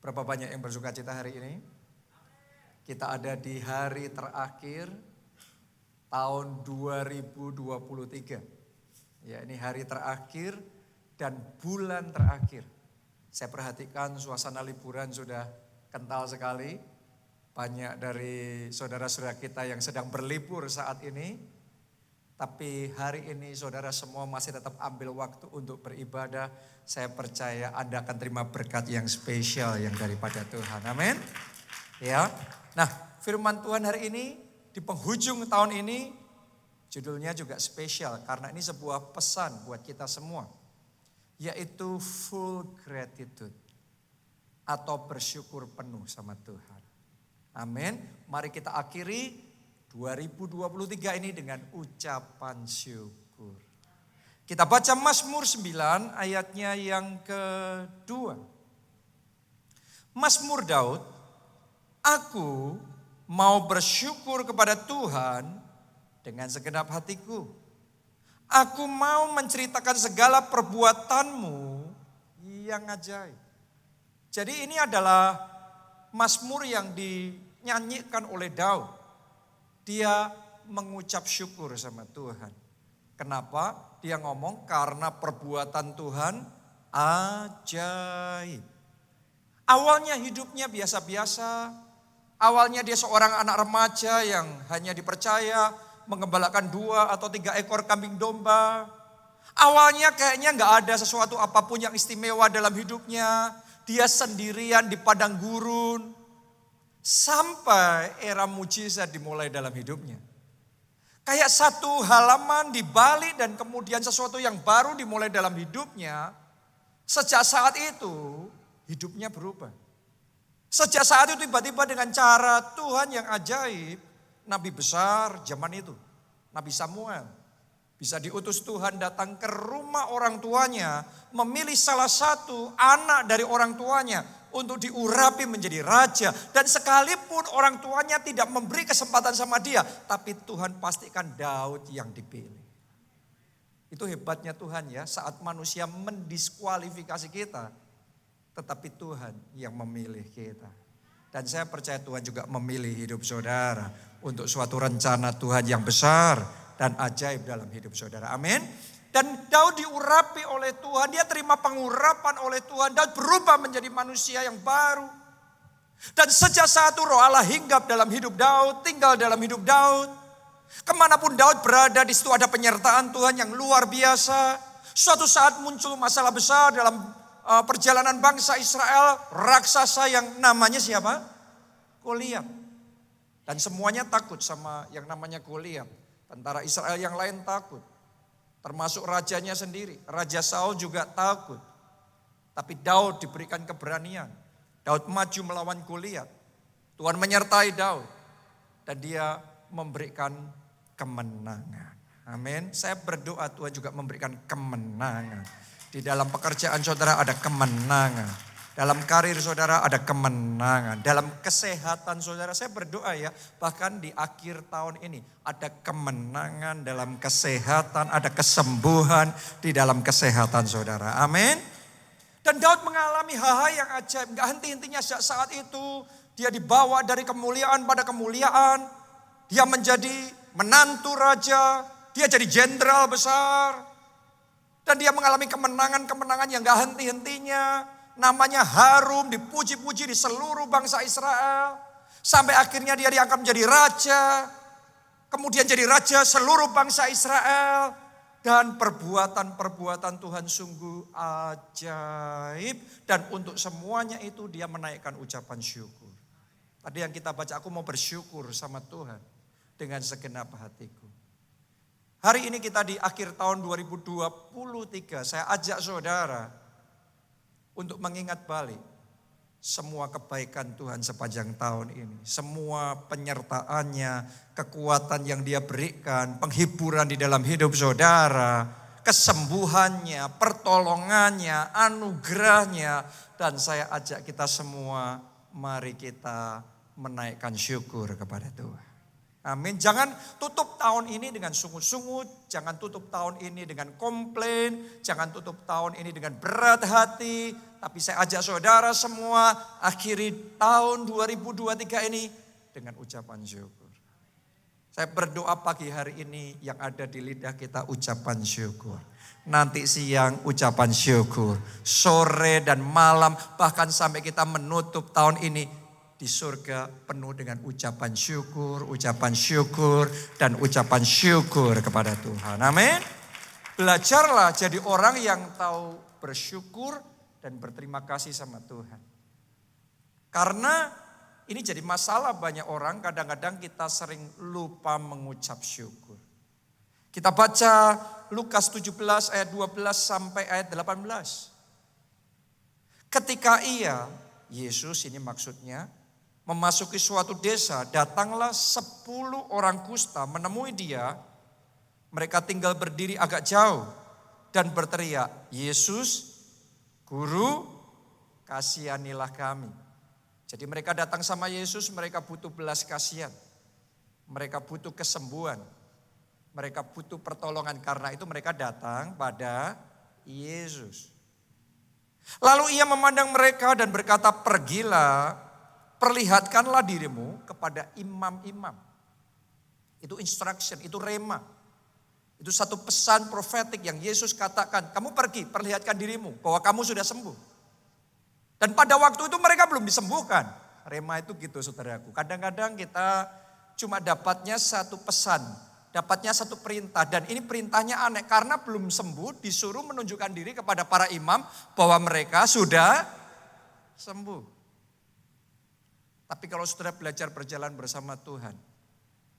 Berapa banyak yang bersuka cita hari ini? Kita ada di hari terakhir tahun 2023. Ya, ini hari terakhir dan bulan terakhir. Saya perhatikan suasana liburan sudah kental sekali. Banyak dari saudara-saudara kita yang sedang berlibur saat ini. Tapi hari ini saudara semua masih tetap ambil waktu untuk beribadah. Saya percaya Anda akan terima berkat yang spesial yang daripada Tuhan. Amin. Ya. Nah, firman Tuhan hari ini di penghujung tahun ini judulnya juga spesial karena ini sebuah pesan buat kita semua. Yaitu full gratitude atau bersyukur penuh sama Tuhan. Amin. Mari kita akhiri 2023 ini dengan ucapan syukur. Kita baca Mazmur 9 ayatnya yang kedua. Mazmur Daud, aku mau bersyukur kepada Tuhan dengan segenap hatiku. Aku mau menceritakan segala perbuatanmu yang ajaib. Jadi ini adalah Mazmur yang dinyanyikan oleh Daud. Dia mengucap syukur sama Tuhan. Kenapa? Dia ngomong karena perbuatan Tuhan ajaib. Awalnya hidupnya biasa-biasa. Awalnya dia seorang anak remaja yang hanya dipercaya mengembalakan 2 atau 3 ekor kambing domba. Awalnya kayaknya gak ada sesuatu apapun yang istimewa dalam hidupnya. Dia sendirian di padang gurun. Sampai era mujizat dimulai dalam hidupnya. Kayak satu halaman dibalik dan kemudian sesuatu yang baru dimulai dalam hidupnya. Sejak saat itu hidupnya berubah. Sejak saat itu tiba-tiba dengan cara Tuhan yang ajaib. Nabi besar zaman itu, Nabi Samuel. Bisa diutus Tuhan datang ke rumah orang tuanya. Memilih salah satu anak dari orang tuanya untuk diurapi menjadi raja. Dan sekalipun orang tuanya tidak memberi kesempatan sama dia. Tapi Tuhan pastikan Daud yang dipilih. Itu hebatnya Tuhan ya. Saat manusia mendiskualifikasi kita. Tetapi Tuhan yang memilih kita. Dan saya percaya Tuhan juga memilih hidup saudara. Untuk suatu rencana Tuhan yang besar dan ajaib dalam hidup saudara. Amin. Dan Daud diurapi oleh Tuhan. Dia terima pengurapan oleh Tuhan. Daud berubah menjadi manusia yang baru. Dan sejak saat itu roh Allah hinggap dalam hidup Daud. Tinggal dalam hidup Daud. Kemanapun Daud berada di situ ada penyertaan Tuhan yang luar biasa. Suatu saat muncul masalah besar dalam perjalanan bangsa Israel. Raksasa yang namanya siapa? Goliat. Dan semuanya takut sama yang namanya Goliat. Tentara Israel yang lain takut. Termasuk rajanya sendiri. Raja Saul juga takut. Tapi Daud diberikan keberanian. Daud maju melawan Goliat. Tuhan menyertai Daud. Dan dia memberikan kemenangan. Amin. Saya berdoa Tuhan juga memberikan kemenangan. Di dalam pekerjaan saudara ada kemenangan. Dalam karir saudara ada kemenangan. Dalam kesehatan saudara, saya berdoa ya. Bahkan di akhir tahun ini ada kemenangan dalam kesehatan. Ada kesembuhan di dalam kesehatan saudara. Amin. Dan Daud mengalami hal-hal yang ajaib. Gak henti-hentinya saat itu. Dia dibawa dari kemuliaan pada kemuliaan. Dia menjadi menantu raja. Dia jadi jenderal besar. Dan dia mengalami kemenangan-kemenangan yang gak henti-hentinya. Namanya harum, dipuji-puji di seluruh bangsa Israel. Sampai akhirnya dia diangkat menjadi raja. Kemudian jadi raja seluruh bangsa Israel. Dan perbuatan-perbuatan Tuhan sungguh ajaib. Dan untuk semuanya itu dia menaikkan ucapan syukur. Tadi yang kita baca, aku mau bersyukur sama Tuhan dengan segenap hatiku. Hari ini kita di akhir tahun 2023. Saya ajak saudara untuk mengingat balik semua kebaikan Tuhan sepanjang tahun ini. Semua penyertaannya, kekuatan yang dia berikan, penghiburan di dalam hidup saudara, kesembuhannya, pertolongannya, anugerahnya. Dan saya ajak kita semua, mari kita menaikkan syukur kepada Tuhan. Amin. Jangan tutup tahun ini dengan sungut-sungut. Jangan tutup tahun ini dengan komplain. Jangan tutup tahun ini dengan berat hati. Tapi saya ajak saudara semua akhiri tahun 2023 ini dengan ucapan syukur. Saya berdoa pagi hari ini yang ada di lidah kita ucapan syukur. Nanti siang ucapan syukur. Sore dan malam bahkan sampai kita menutup tahun ini. Di surga penuh dengan ucapan syukur, dan ucapan syukur kepada Tuhan. Amin. Belajarlah jadi orang yang tahu bersyukur dan berterima kasih sama Tuhan. Karena ini jadi masalah banyak orang, kadang-kadang kita sering lupa mengucap syukur. Kita baca Lukas 17 ayat 12 sampai ayat 18. Ketika Yesus ini maksudnya, memasuki suatu desa, datanglah 10 orang kusta menemui dia. Mereka tinggal berdiri agak jauh dan berteriak, Yesus, Guru, kasihanilah kami. Jadi mereka datang sama Yesus, mereka butuh belas kasihan. Mereka butuh kesembuhan. Mereka butuh pertolongan, karena itu mereka datang pada Yesus. Lalu ia memandang mereka dan berkata, pergilah, perlihatkanlah dirimu kepada imam-imam. Itu instruction, itu rema. Itu satu pesan profetik yang Yesus katakan. Kamu pergi, perlihatkan dirimu bahwa kamu sudah sembuh. Dan pada waktu itu mereka belum disembuhkan. Rema itu gitu saudaraku. Kadang-kadang kita cuma dapatnya satu pesan. Dapatnya satu perintah. Dan ini perintahnya aneh. Karena belum sembuh disuruh menunjukkan diri kepada para imam bahwa mereka sudah sembuh. Tapi kalau saudara belajar berjalan bersama Tuhan,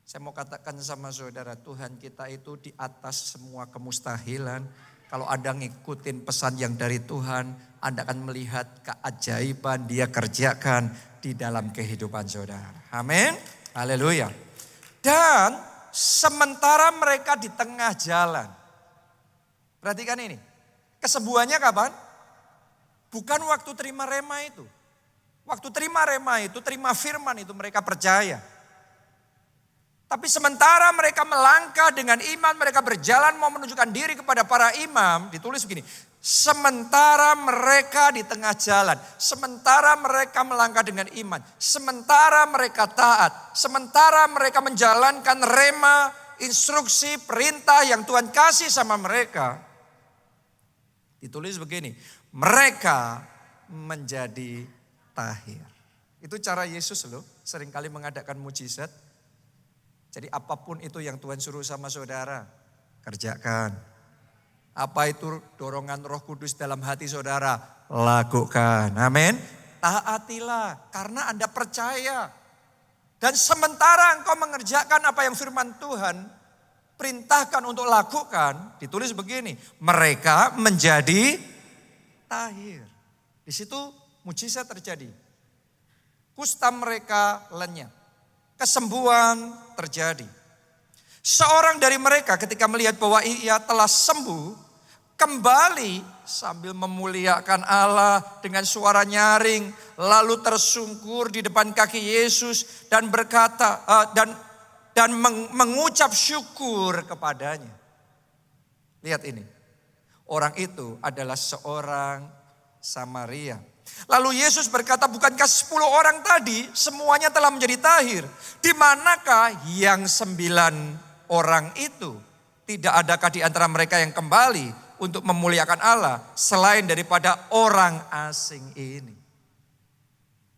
saya mau katakan sama saudara, Tuhan kita itu di atas semua kemustahilan. Kalau Anda ngikutin pesan yang dari Tuhan, Anda akan melihat keajaiban Dia kerjakan di dalam kehidupan saudara. Amin. Haleluya. Dan sementara mereka di tengah jalan. Perhatikan ini. Kesembuhannya kapan? Bukan waktu terima rema itu. Waktu terima rema itu, terima firman itu mereka percaya. Tapi sementara mereka melangkah dengan iman, mereka berjalan mau menunjukkan diri kepada para imam. Ditulis begini, sementara mereka di tengah jalan, sementara mereka melangkah dengan iman, sementara mereka taat, sementara mereka menjalankan rema, instruksi, perintah yang Tuhan kasih sama mereka. Ditulis begini, mereka menjadi tahir. Itu cara Yesus loh, seringkali mengadakan mujizat. Jadi apapun itu yang Tuhan suruh sama saudara, kerjakan. Apa itu dorongan Roh Kudus dalam hati saudara, lakukan. Amin. Taatilah karena Anda percaya. Dan sementara engkau mengerjakan apa yang firman Tuhan perintahkan untuk lakukan, ditulis begini, mereka menjadi tahir. Di situ mujizat terjadi. Kusta mereka lenyap. Kesembuhan terjadi. Seorang dari mereka ketika melihat bahwa ia telah sembuh, kembali sambil memuliakan Allah dengan suara nyaring, lalu tersungkur di depan kaki Yesus dan berkata dan mengucap syukur kepadanya. Lihat ini. Orang itu adalah seorang Samaria. Lalu Yesus berkata, bukankah 10 orang tadi semuanya telah menjadi tahir? Di manakah yang 9 orang itu? Tidak adakah di antara mereka yang kembali untuk memuliakan Allah selain daripada orang asing ini?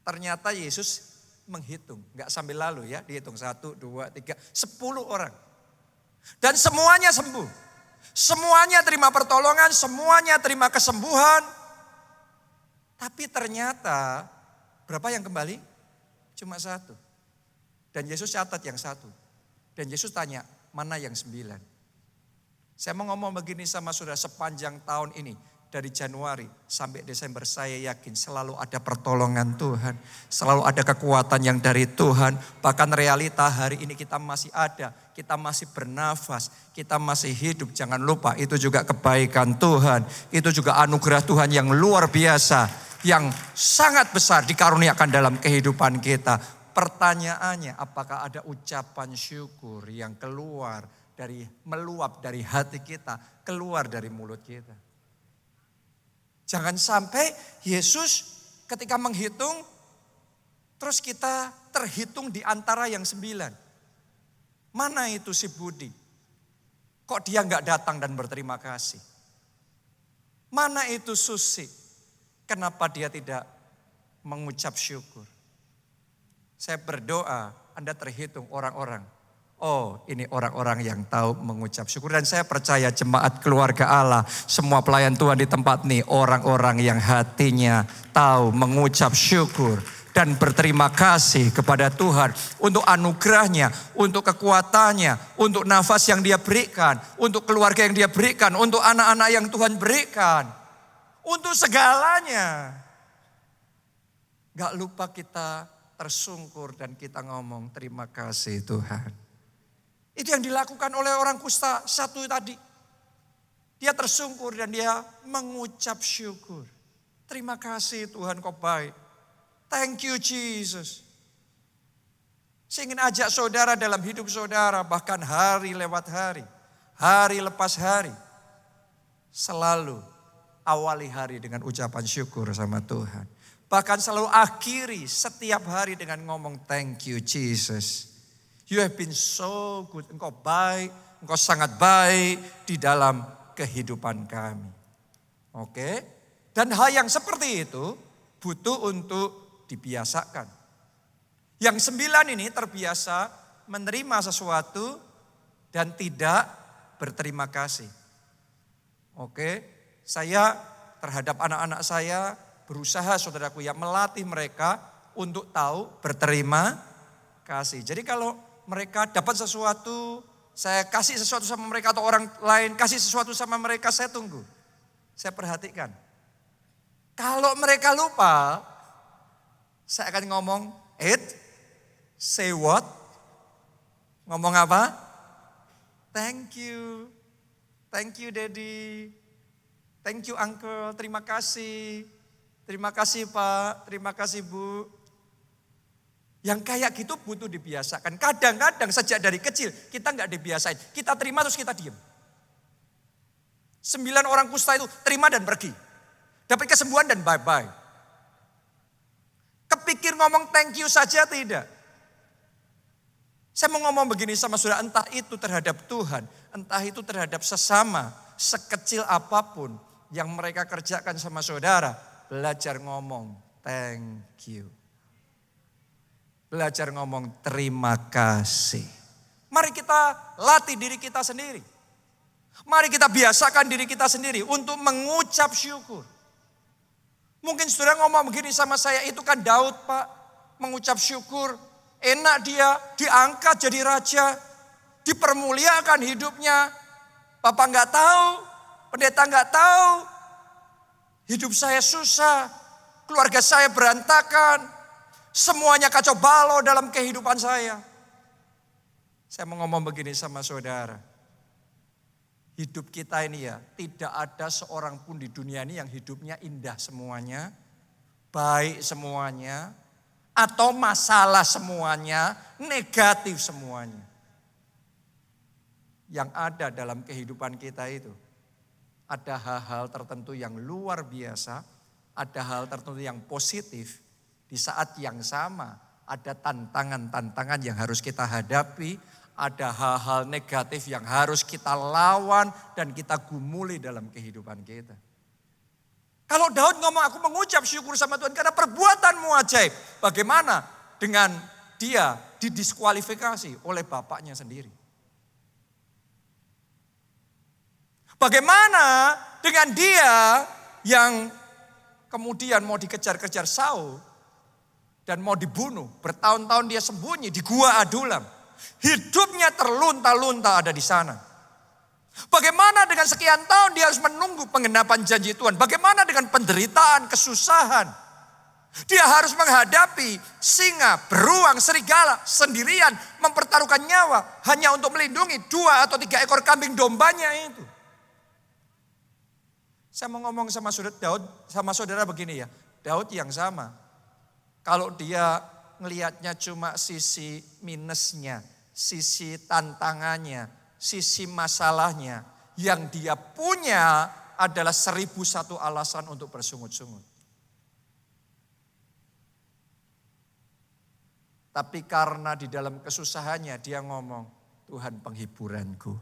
Ternyata Yesus menghitung, gak sambil lalu ya, dihitung 1, 2, 3, 10 orang. Dan semuanya sembuh. Semuanya terima pertolongan, semuanya terima kesembuhan. Tapi ternyata berapa yang kembali? Cuma 1. Dan Yesus catat yang 1. Dan Yesus tanya, mana yang 9? Saya mau ngomong begini sama saudara, sepanjang tahun ini. Dari Januari sampai Desember saya yakin selalu ada pertolongan Tuhan. Selalu ada kekuatan yang dari Tuhan. Bahkan realita hari ini kita masih ada. Kita masih bernafas. Kita masih hidup. Jangan lupa itu juga kebaikan Tuhan. Itu juga anugerah Tuhan yang luar biasa. Yang sangat besar dikaruniakan dalam kehidupan kita. pertanyaannya, apakah ada ucapan syukur yang meluap dari hati kita, keluar dari mulut kita. Jangan sampai Yesus ketika menghitung, terus kita terhitung di antara yang 9. Mana itu si Budi? Kok dia nggak datang dan berterima kasih? Mana itu Susi? Kenapa dia tidak mengucap syukur? Saya berdoa Anda terhitung orang-orang. Oh, ini orang-orang yang tahu mengucap syukur. Dan saya percaya jemaat keluarga Allah, semua pelayan Tuhan di tempat ini, orang-orang yang hatinya tahu mengucap syukur dan berterima kasih kepada Tuhan untuk anugerahnya, untuk kekuatannya, untuk nafas yang dia berikan, untuk keluarga yang dia berikan, untuk anak-anak yang Tuhan berikan, untuk segalanya. Gak lupa kita tersungkur dan kita ngomong terima kasih Tuhan. Itu yang dilakukan oleh orang kusta satu tadi. Dia tersungkur dan dia mengucap syukur. Terima kasih Tuhan kau baik. Thank you Jesus. Saya ingin ajak saudara dalam hidup saudara, bahkan hari lewat hari, hari lepas hari. Selalu awali hari dengan ucapan syukur sama Tuhan. Bahkan selalu akhiri setiap hari dengan ngomong thank you Jesus. You have been so good. Engkau baik, engkau sangat baik di dalam kehidupan kami. Oke? Dan hal yang seperti itu butuh untuk dibiasakan. Yang 9 ini terbiasa menerima sesuatu dan tidak berterima kasih. Oke? Saya terhadap anak-anak saya berusaha saudaraku ya melatih mereka untuk tahu berterima kasih. Jadi kalau mereka dapat sesuatu, saya kasih sesuatu sama mereka atau orang lain kasih sesuatu sama mereka, saya tunggu. Saya perhatikan. Kalau mereka lupa, saya akan ngomong, say what? Ngomong apa? Thank you daddy. Thank you uncle, terima kasih. Terima kasih Pak, terima kasih Bu. Yang kayak gitu butuh dibiasakan. Kadang-kadang sejak dari kecil kita nggak dibiasain. Kita terima terus kita diem. 9 orang kusta itu terima dan pergi. Dapat kesembuhan dan bye-bye. Kepikir ngomong thank you saja tidak. Saya mau ngomong begini sama saudara, entah itu terhadap Tuhan, entah itu terhadap sesama, sekecil apapun yang mereka kerjakan sama saudara, belajar ngomong thank you. Belajar ngomong terima kasih. Mari kita latih diri kita sendiri. Mari kita biasakan diri kita sendiri untuk mengucap syukur. Mungkin saudara ngomong begini sama saya, itu kan Daud Pak, mengucap syukur. Enak dia diangkat jadi raja, dipermuliakan hidupnya. Bapak nggak tahu, pendeta nggak tahu. Hidup saya susah, keluarga saya berantakan. Semuanya kacau balau dalam kehidupan saya. Saya mau ngomong begini sama saudara. Hidup kita ini ya, tidak ada seorang pun di dunia ini yang hidupnya indah semuanya, baik semuanya, atau masalah semuanya, negatif semuanya. Yang ada dalam kehidupan kita itu, ada hal-hal tertentu yang luar biasa, ada hal tertentu yang positif. Di saat yang sama ada tantangan-tantangan yang harus kita hadapi, ada hal-hal negatif yang harus kita lawan dan kita gumuli dalam kehidupan kita. Kalau Daud ngomong aku mengucap syukur sama Tuhan karena perbuatanmu ajaib. Bagaimana dengan dia didiskualifikasi oleh bapaknya sendiri? Bagaimana dengan dia yang kemudian mau dikejar-kejar Saul? Dan mau dibunuh, bertahun-tahun dia sembunyi di gua Adulam. Hidupnya terlunta-lunta ada di sana. Bagaimana dengan sekian tahun dia harus menunggu penggenapan janji Tuhan. Bagaimana dengan penderitaan, kesusahan. Dia harus menghadapi singa, beruang, serigala sendirian. Mempertaruhkan nyawa hanya untuk melindungi 2 atau 3 ekor kambing dombanya itu. Saya mau ngomong sama saudara Daud, sama saudara begini ya. Daud yang sama. Kalau dia ngelihatnya cuma sisi minusnya, sisi tantangannya, sisi masalahnya. Yang dia punya adalah 1001 alasan untuk bersungut-sungut. Tapi karena di dalam kesusahannya dia ngomong, Tuhan penghiburanku,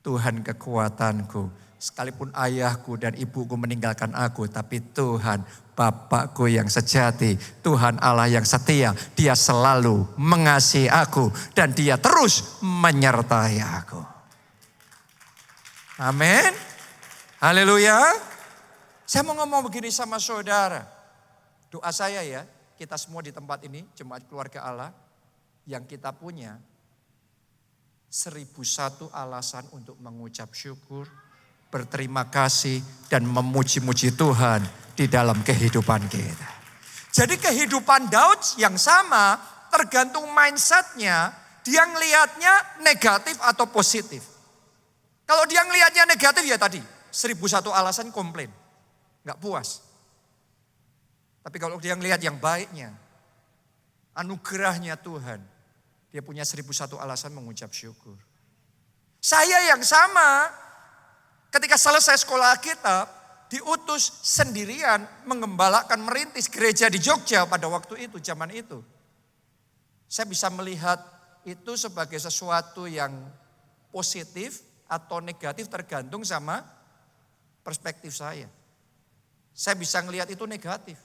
Tuhan kekuatanku. Sekalipun ayahku dan ibuku meninggalkan aku, tapi Tuhan Bapakku yang sejati, Tuhan Allah yang setia, dia selalu mengasihi aku dan dia terus menyertai aku. Amin. Haleluya. Saya mau ngomong begini sama saudara. Doa saya ya, kita semua di tempat ini, jemaat keluarga Allah, yang kita punya 1001 alasan untuk mengucap syukur, berterima kasih, dan memuji-muji Tuhan di dalam kehidupan kita. Jadi kehidupan Daud yang sama tergantung mindsetnya, dia ngelihatnya negatif atau positif. Kalau dia ngelihatnya negatif ya tadi, 1001 alasan komplain, gak puas. Tapi kalau dia ngelihat yang baiknya, anugerahnya Tuhan, dia punya 1001 alasan mengucap syukur. Saya yang sama, ketika selesai sekolah Alkitab, diutus sendirian mengembalakan merintis gereja di Jogja pada waktu itu, zaman itu. Saya bisa melihat itu sebagai sesuatu yang positif atau negatif tergantung sama perspektif saya. Saya bisa melihat itu negatif.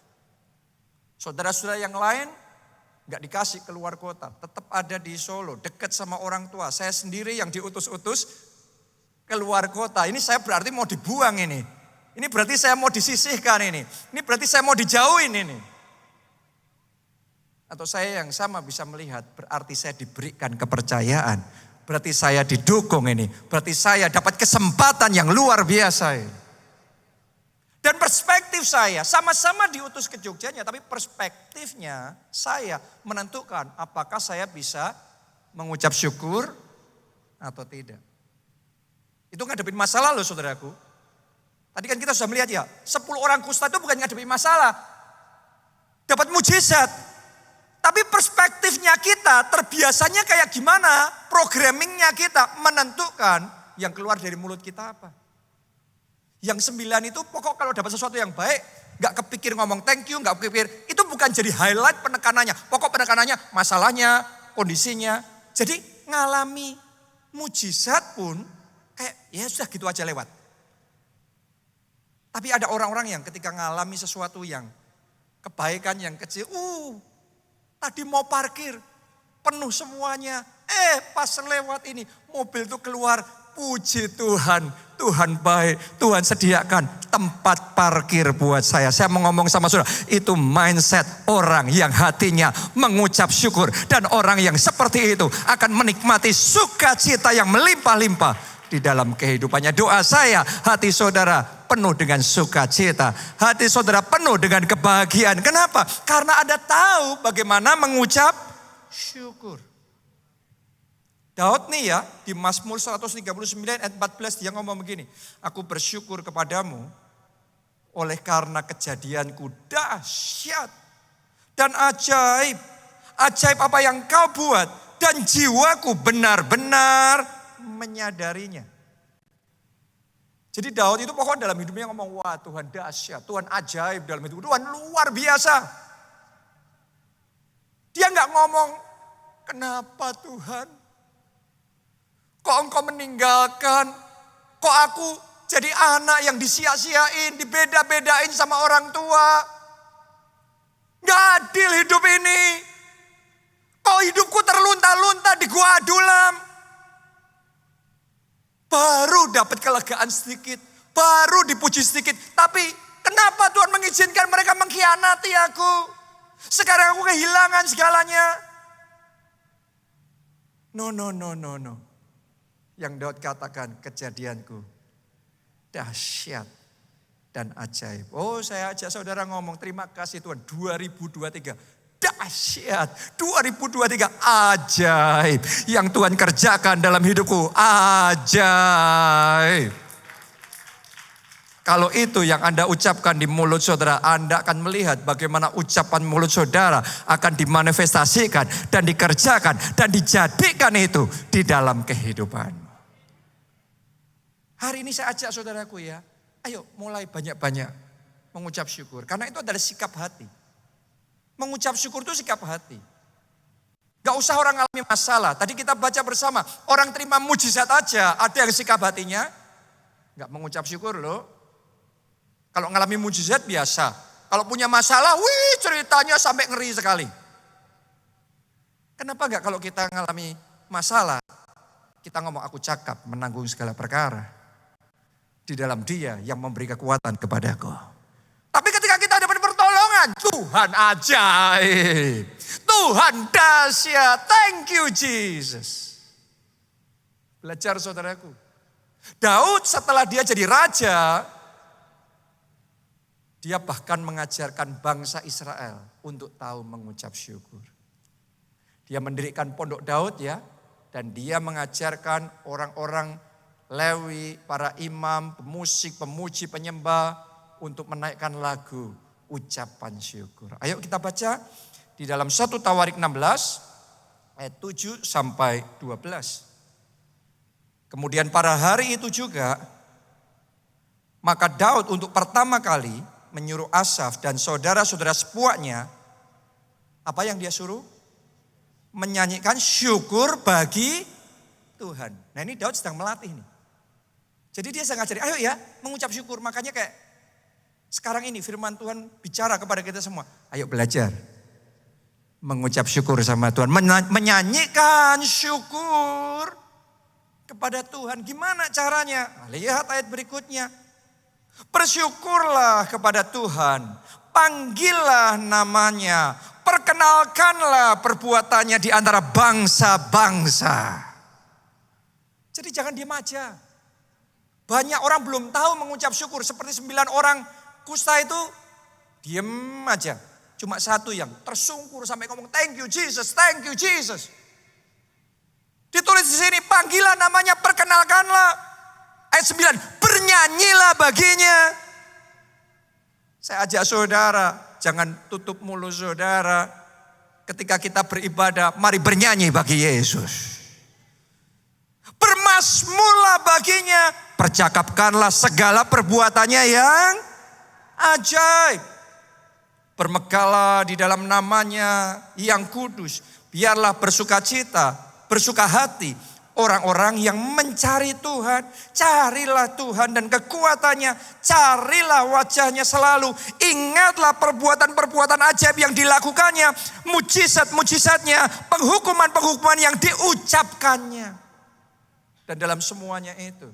Saudara-saudara yang lain gak dikasih keluar kota, tetap ada di Solo, dekat sama orang tua. Saya sendiri yang diutus-utus keluar kota. Ini saya berarti mau dibuang ini. Ini berarti saya mau disisihkan ini. Ini berarti saya mau dijauhin ini. Atau saya yang sama bisa melihat, berarti saya diberikan kepercayaan. Berarti saya didukung ini. Berarti saya dapat kesempatan yang luar biasa ini. Dan perspektif saya sama-sama diutus ke Jogjanya, tapi perspektifnya saya menentukan apakah saya bisa mengucap syukur atau tidak. Itu ngadepin masalah loh saudaraku. Tadi kan kita sudah melihat ya, 10 orang kusta itu bukan ngadepin masalah. Dapat mujizat. Tapi perspektifnya kita, terbiasanya kayak gimana, programmingnya kita menentukan yang keluar dari mulut kita apa. Yang 9 itu pokok kalau dapat sesuatu yang baik, gak kepikir ngomong thank you, gak kepikir. Itu bukan jadi highlight penekanannya. Pokok penekanannya masalahnya, kondisinya. Jadi ngalami mujizat pun kayak ya sudah gitu aja lewat. Tapi ada orang-orang yang ketika ngalami sesuatu yang kebaikan yang kecil. Tadi mau parkir, penuh semuanya. Pas lewat ini, mobil itu keluar. Puji Tuhan, Tuhan baik, Tuhan sediakan tempat parkir buat saya. Saya mau ngomong sama saudara, itu mindset orang yang hatinya mengucap syukur. Dan orang yang seperti itu akan menikmati sukacita yang melimpah-limpah di dalam kehidupannya. Doa saya, hati saudara penuh dengan sukacita. Hati saudara penuh dengan kebahagiaan. Kenapa? Karena Anda tahu bagaimana mengucap syukur. Daud nih ya, di Mazmur 139 ayat 14 dia ngomong begini. Aku bersyukur kepadamu oleh karena kejadianku dahsyat dan ajaib. Ajaib apa yang kau buat dan jiwaku benar-benar menyadarinya. Jadi Daud itu pokoknya dalam hidupnya ngomong, wah Tuhan dahsyat, Tuhan ajaib dalam hidupku, Tuhan luar biasa. Dia gak ngomong, kenapa Tuhan? Kok engkau meninggalkan? Kok aku jadi anak yang disia-siain, dibeda-bedain sama orang tua? Gak adil hidup ini. Kok hidupku terlunta-lunta di gua adulam? Baru dapat kelegaan sedikit, baru dipuji sedikit. Tapi kenapa Tuhan mengizinkan mereka mengkhianati aku? Sekarang aku kehilangan segalanya. No. Yang Daud katakan, kejadianku dahsyat dan ajaib. Oh, saya ajak saudara ngomong, terima kasih Tuhan, 2023 dahsyat, 2023 ajaib. Yang Tuhan kerjakan dalam hidupku, ajaib. Kalau itu yang Anda ucapkan di mulut saudara, Anda akan melihat bagaimana ucapan mulut saudara akan dimanifestasikan dan dikerjakan dan dijadikan itu di dalam kehidupan. Hari ini saya ajak saudaraku ya, ayo mulai banyak-banyak mengucap syukur. Karena itu adalah sikap hati. Mengucap syukur itu sikap hati. Gak usah orang alami masalah. Tadi kita baca bersama, orang terima mujizat aja, ada yang sikap hatinya gak mengucap syukur loh. Kalau ngalami mujizat biasa. Kalau punya masalah, wih ceritanya sampai ngeri sekali. Kenapa enggak kalau kita ngalami masalah, kita ngomong aku cakap menanggung segala perkara. Di dalam Dia yang memberi kekuatan kepadaku. Tapi ketika kita dapat pertolongan, Tuhan ajaib. Tuhan dahsyat, thank you Jesus. Belajar saudaraku. Daud setelah dia jadi raja, dia bahkan mengajarkan bangsa Israel untuk tahu mengucap syukur. Dia mendirikan pondok Daud ya. Dan dia mengajarkan orang-orang Lewi, para imam, pemusik, pemuji, penyembah untuk menaikkan lagu ucapan syukur. Ayo kita baca di dalam 1 Tawarik 16 ayat 7 sampai 12. Kemudian pada hari itu juga, maka Daud untuk pertama kali menyuruh Asaf dan saudara-saudara sepuaknya, apa yang dia suruh? Menyanyikan syukur bagi Tuhan. Nah ini Daud sedang melatih nih. Jadi dia sedang ngajarin, ayo ya mengucap syukur. Makanya kayak sekarang ini firman Tuhan bicara kepada kita semua. Ayo belajar mengucap syukur sama Tuhan. Menyanyikan syukur kepada Tuhan. Gimana caranya? Nah, lihat ayat berikutnya. Bersyukurlah kepada Tuhan, panggillah namanya, perkenalkanlah perbuatannya di antara bangsa-bangsa. Jadi jangan diam aja. Banyak orang belum tahu mengucap syukur. Seperti 9 orang kusta itu diam aja. Cuma satu yang tersungkur sampai ngomong thank you Jesus, thank you Jesus. Ditulis di sini, panggillah namanya, perkenalkanlah. Ayat 9, bernyanyilah baginya. Saya ajak saudara, jangan tutup mulut saudara. Ketika kita beribadah, mari bernyanyi bagi Yesus. Bermazmurlah baginya, percakapkanlah segala perbuatannya yang ajaib. Bermegahlah di dalam namanya yang kudus. Biarlah bersukacita, bersuka hati orang-orang yang mencari Tuhan. Carilah Tuhan dan kekuatannya. Carilah wajahnya selalu. Ingatlah perbuatan-perbuatan ajaib yang dilakukannya. Mujizat-mujizatnya. Penghukuman-penghukuman yang diucapkannya. Dan dalam semuanya itu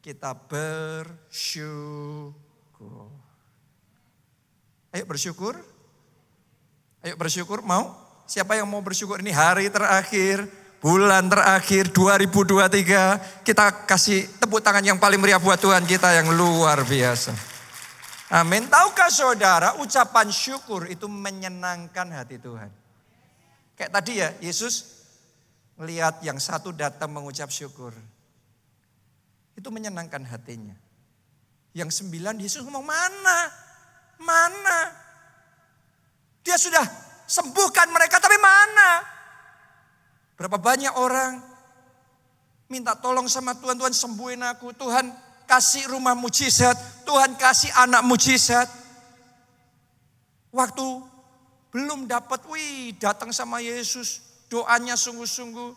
kita bersyukur. Ayo bersyukur. Ayo bersyukur, mau? Siapa yang mau bersyukur? Ini hari terakhir, bulan terakhir 2023. Kita kasih tepuk tangan yang paling meriah buat Tuhan kita yang luar biasa. Amin. Tahukah saudara, ucapan syukur itu menyenangkan hati Tuhan. Kayak tadi ya, Yesus melihat yang satu datang mengucap syukur. Itu menyenangkan hatinya. Yang 9 Yesus ngomong mana? Mana? Dia sudah sembuhkan mereka, tapi mana? Berapa banyak orang minta tolong sama Tuhan, Tuhan sembuhin aku, Tuhan kasih rumah mujizat, Tuhan kasih anak mujizat. Waktu belum dapat, datang sama Yesus, doanya sungguh-sungguh,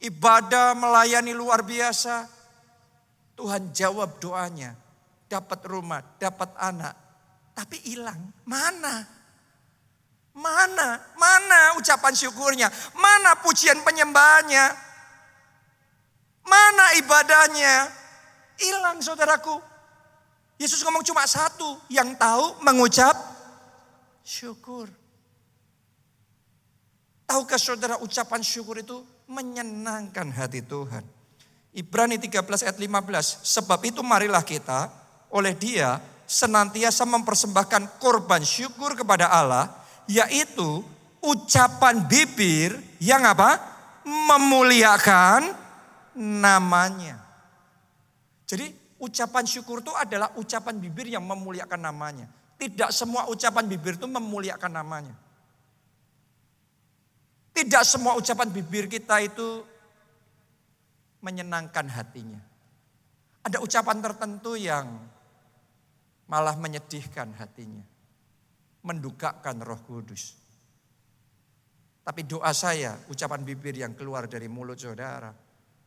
ibadah melayani luar biasa. Tuhan jawab doanya, dapat rumah, dapat anak. Tapi hilang, mana? Mana? Mana ucapan syukurnya? Mana pujian penyembahannya? Mana ibadahnya? Hilang saudaraku. Yesus ngomong cuma satu, yang tahu mengucap syukur. Tahukah saudara, ucapan syukur itu menyenangkan hati Tuhan. Ibrani 13 ayat 15, sebab itu marilah kita oleh Dia senantiasa mempersembahkan korban syukur kepada Allah, yaitu ucapan bibir yang apa? Memuliakan namanya. Jadi ucapan syukur itu adalah ucapan bibir yang memuliakan namanya. Tidak semua ucapan bibir itu memuliakan namanya. Tidak semua ucapan bibir kita itu menyenangkan hatinya. Ada ucapan tertentu yang malah menyedihkan hatinya. Mendukakan Roh Kudus. Tapi doa saya, ucapan bibir yang keluar dari mulut saudara,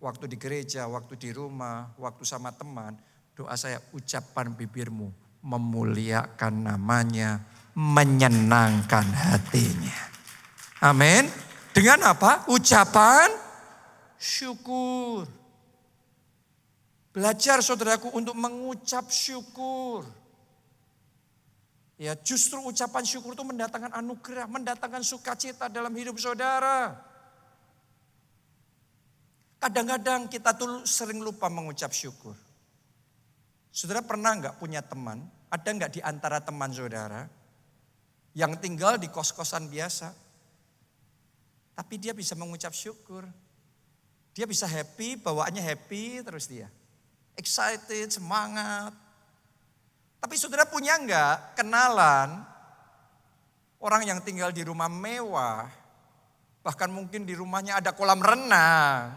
waktu di gereja, waktu di rumah, waktu sama teman, doa saya ucapan bibirmu memuliakan namanya, menyenangkan hatinya. Amin. Dengan apa? Ucapan syukur. Belajar saudaraku untuk mengucap syukur. Ya, justru ucapan syukur itu mendatangkan anugerah, mendatangkan sukacita dalam hidup saudara. Kadang-kadang kita tuh sering lupa mengucap syukur. Saudara pernah enggak punya teman? Ada enggak di antara teman saudara yang tinggal di kos-kosan biasa? Tapi dia bisa mengucap syukur. Dia bisa happy, bawaannya happy terus dia. Excited, semangat. Tapi saudara punya enggak kenalan orang yang tinggal di rumah mewah, bahkan mungkin di rumahnya ada kolam renang,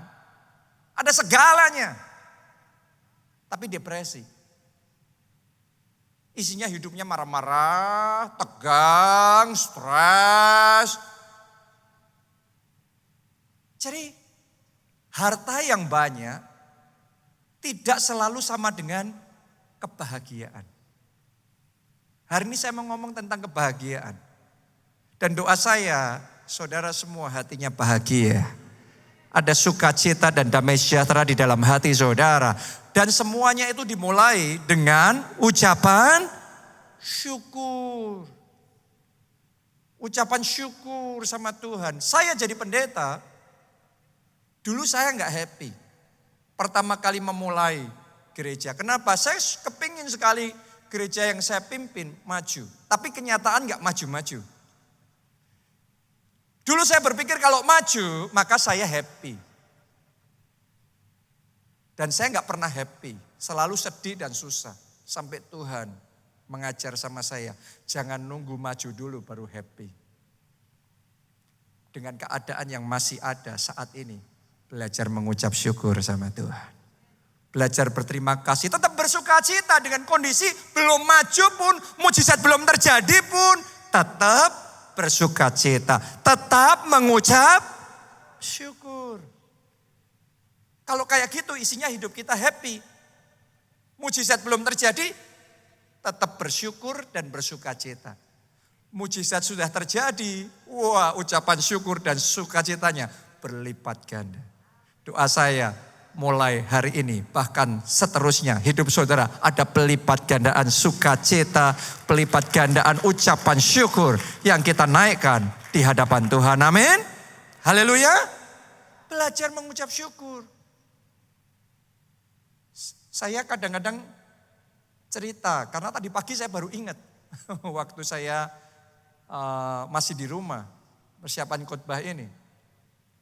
ada segalanya, tapi depresi. Isinya hidupnya marah-marah, tegang, stres. Jadi harta yang banyak tidak selalu sama dengan kebahagiaan. Hari ini saya mau ngomong tentang kebahagiaan. Dan doa saya, saudara semua hatinya bahagia. Ada sukacita dan damai sejahtera di dalam hati saudara. Dan semuanya itu dimulai dengan ucapan syukur. Ucapan syukur sama Tuhan. Saya jadi pendeta, dulu saya enggak happy. Pertama kali memulai gereja. Kenapa? Saya kepingin sekali gereja yang saya pimpin maju. Tapi kenyataan gak maju-maju. Dulu saya berpikir kalau maju maka saya happy. Dan saya gak pernah happy. Selalu sedih dan susah. Sampai Tuhan mengajar sama saya. Jangan nunggu maju dulu baru happy. Dengan keadaan yang masih ada saat ini. Belajar mengucap syukur sama Tuhan. Belajar berterima kasih, tetap bersukacita dengan kondisi belum maju pun, mujizat belum terjadi pun, tetap bersukacita, tetap mengucap syukur. Kalau kayak gitu isinya hidup kita happy. Mujizat belum terjadi, tetap bersyukur dan bersukacita. Mujizat sudah terjadi, wah ucapan syukur dan sukacitanya berlipat ganda. Doa saya, mulai hari ini bahkan seterusnya hidup saudara ada pelipat gandaan sukacita, pelipat gandaan ucapan syukur yang kita naikkan di hadapan Tuhan. Amin. Haleluya. Belajar mengucap syukur. Saya kadang-kadang cerita karena tadi pagi saya baru ingat waktu saya masih di rumah persiapan khotbah ini.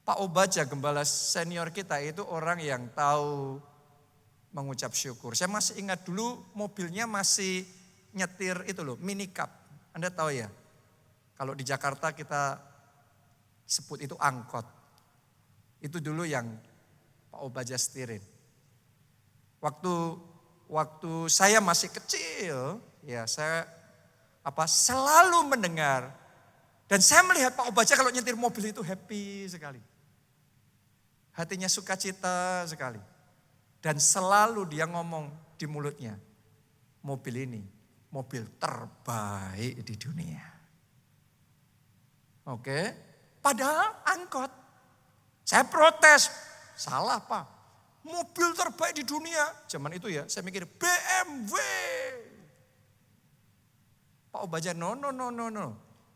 Pak Obaja, gembala senior kita itu orang yang tahu mengucap syukur. Saya masih ingat dulu mobilnya masih nyetir itu loh, mini cup. Anda tahu ya, kalau di Jakarta kita sebut itu angkot. Itu dulu yang Pak Obaja setirin. Waktu saya masih kecil, ya saya selalu mendengar. Dan saya melihat Pak Obaja kalau nyetir mobil itu happy sekali. Hatinya sukacita sekali. Dan selalu dia ngomong di mulutnya, mobil ini mobil terbaik di dunia. Oke, padahal angkot. Saya protes, salah Pak. Mobil terbaik di dunia. Zaman itu ya saya mikir BMW. Pak Obaja, no.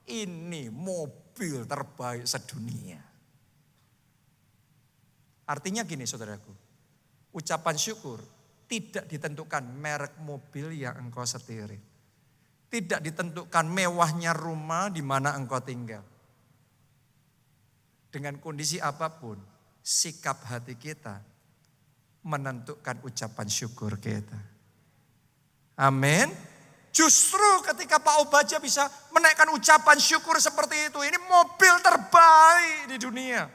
Ini mobil terbaik sedunia. Artinya gini saudaraku, ucapan syukur tidak ditentukan merek mobil yang engkau setirin. Tidak ditentukan mewahnya rumah di mana engkau tinggal. Dengan kondisi apapun, sikap hati kita menentukan ucapan syukur kita. Amin. Justru ketika Pak Obaja bisa menaikkan ucapan syukur seperti itu, ini mobil terbaik di dunia.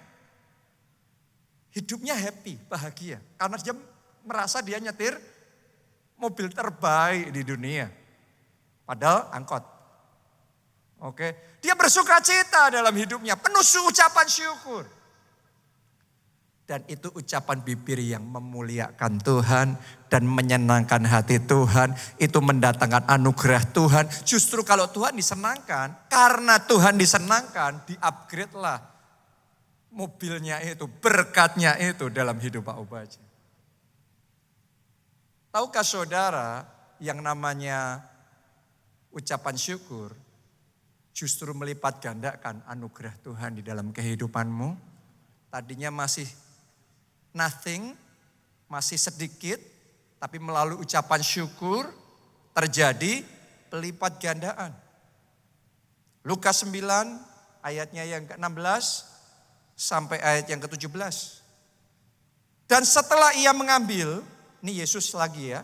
Hidupnya happy, bahagia. Karena dia merasa dia nyetir mobil terbaik di dunia. Padahal angkot. Oke, dia bersuka cita dalam hidupnya, penuh ucapan syukur. Dan itu ucapan bibir yang memuliakan Tuhan dan menyenangkan hati Tuhan. Itu mendatangkan anugerah Tuhan. Justru kalau Tuhan disenangkan, karena Tuhan disenangkan, di-upgrade lah mobilnya itu, berkatnya itu dalam hidup Pak Obaja. Tahukah saudara yang namanya ucapan syukur justru melipat gandakan anugerah Tuhan di dalam kehidupanmu? Tadinya masih nothing, masih sedikit, tapi melalui ucapan syukur terjadi pelipat gandaan. Lukas 9 ayatnya yang ke-16 sampai ayat yang ke-17. Dan setelah ia mengambil, ini Yesus lagi ya,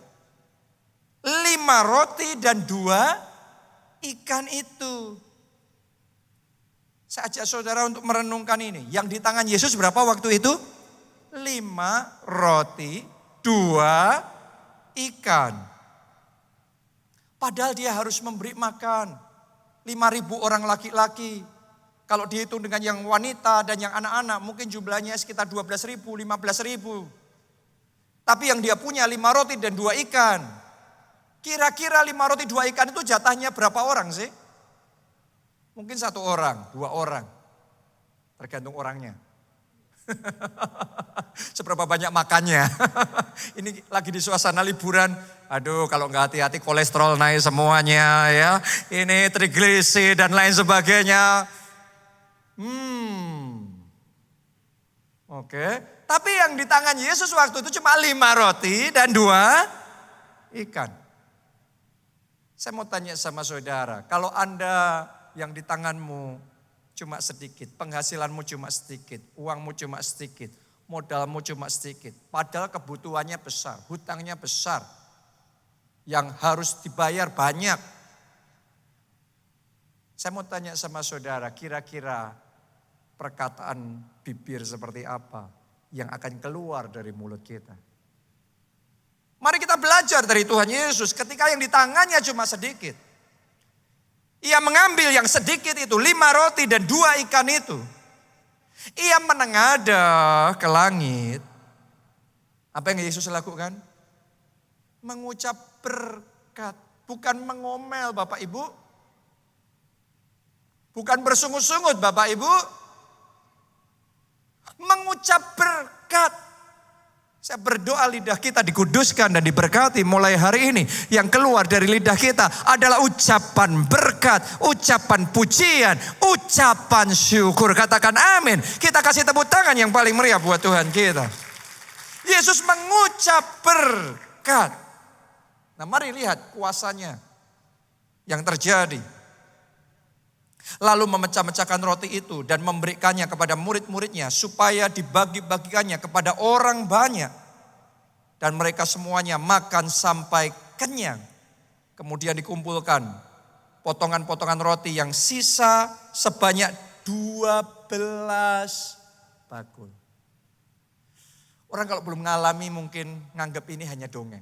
5 roti dan 2 ikan itu. Saya ajak saudara untuk merenungkan ini. Yang di tangan Yesus berapa waktu itu? 5 roti, 2 ikan. Padahal dia harus memberi makan 5.000 orang laki-laki. Kalau dihitung dengan yang wanita dan yang anak-anak mungkin jumlahnya sekitar 12.000, 15.000. Tapi yang dia punya 5 roti dan 2 ikan. Kira-kira 5 roti 2 ikan itu jatahnya berapa orang sih? Mungkin 1 orang, 2 orang. Tergantung orangnya. Seberapa banyak makannya. Ini lagi di suasana liburan. Aduh, kalau nggak hati-hati kolesterol naik semuanya ya. Ini trigliserid dan lain sebagainya. Oke. Tapi yang di tangan Yesus waktu itu cuma 5 roti dan 2 ikan. Saya mau tanya sama saudara, kalau Anda yang di tanganmu cuma sedikit, penghasilanmu cuma sedikit, uangmu cuma sedikit, modalmu cuma sedikit. Padahal kebutuhannya besar, hutangnya besar, yang harus dibayar banyak. Saya mau tanya sama saudara, kira-kira perkataan bibir seperti apa yang akan keluar dari mulut kita? Mari kita belajar dari Tuhan Yesus ketika yang di tangannya cuma sedikit. Ia mengambil yang sedikit itu, 5 roti dan 2 ikan itu. Ia menengadah ke langit. Apa yang Yesus lakukan? Mengucap berkat. Bukan mengomel Bapak Ibu. Bukan bersungut-sungut Bapak Ibu. Mengucap berkat. Saya berdoa lidah kita dikuduskan dan diberkati mulai hari ini. Yang keluar dari lidah kita adalah ucapan berkat, ucapan pujian, ucapan syukur. Katakan amin. Kita kasih tepuk tangan yang paling meriah buat Tuhan kita. Yesus mengucap berkat. Nah mari lihat kuasanya yang terjadi. Lalu memecah-mecahkan roti itu dan memberikannya kepada murid-muridnya supaya dibagi-bagikannya kepada orang banyak. Dan mereka semuanya makan sampai kenyang. Kemudian dikumpulkan potongan-potongan roti yang sisa sebanyak 12 bakul. Orang kalau belum mengalami mungkin nganggap ini hanya dongeng.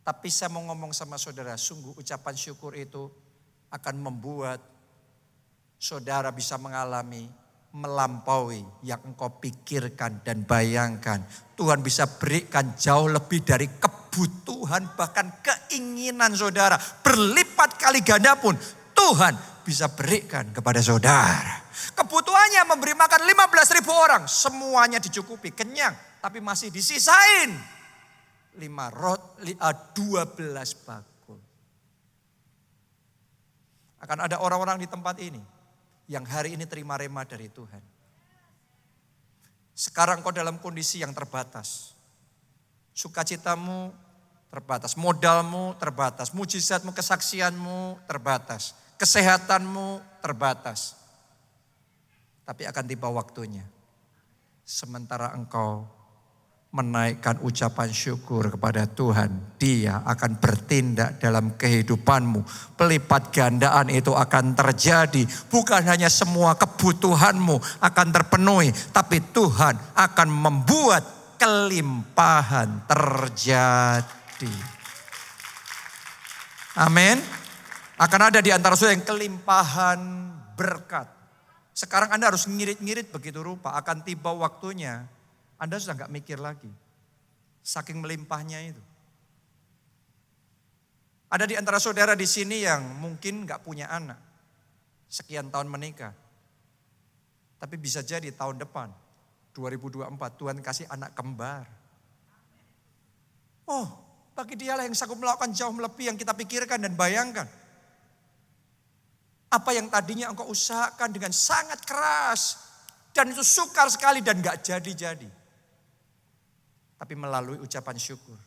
Tapi saya mau ngomong sama saudara, sungguh ucapan syukur itu akan membuat saudara bisa mengalami melampaui yang engkau pikirkan dan bayangkan. Tuhan bisa berikan jauh lebih dari kebutuhan bahkan keinginan saudara. Berlipat kali ganda pun Tuhan bisa berikan kepada saudara. Kebutuhannya memberi makan 15.000 orang. Semuanya dicukupi, kenyang. Tapi masih disisain 12 bakul. Akan ada orang-orang di tempat ini yang hari ini terima rema dari Tuhan. Sekarang kau dalam kondisi yang terbatas. Sukacitamu terbatas, modalmu terbatas, mujizatmu, kesaksianmu terbatas, kesehatanmu terbatas. Tapi akan tiba waktunya. Sementara engkau menaikkan ucapan syukur kepada Tuhan, Dia akan bertindak dalam kehidupanmu. Pelipat gandaan itu akan terjadi. Bukan hanya semua kebutuhanmu akan terpenuhi, tapi Tuhan akan membuat kelimpahan terjadi. Amin. Akan ada di antara saudara yang kelimpahan berkat. Sekarang Anda harus ngirit-ngirit begitu rupa. Akan tiba waktunya Anda sudah gak mikir lagi. Saking melimpahnya itu. Ada di antara saudara di sini yang mungkin gak punya anak. Sekian tahun menikah. Tapi bisa jadi tahun depan, 2024, Tuhan kasih anak kembar. Oh, bagi Dialah yang sanggup melakukan jauh melebihi yang kita pikirkan dan bayangkan. Apa yang tadinya engkau usahakan dengan sangat keras. Dan itu sukar sekali dan gak jadi-jadi. Tapi melalui ucapan syukur,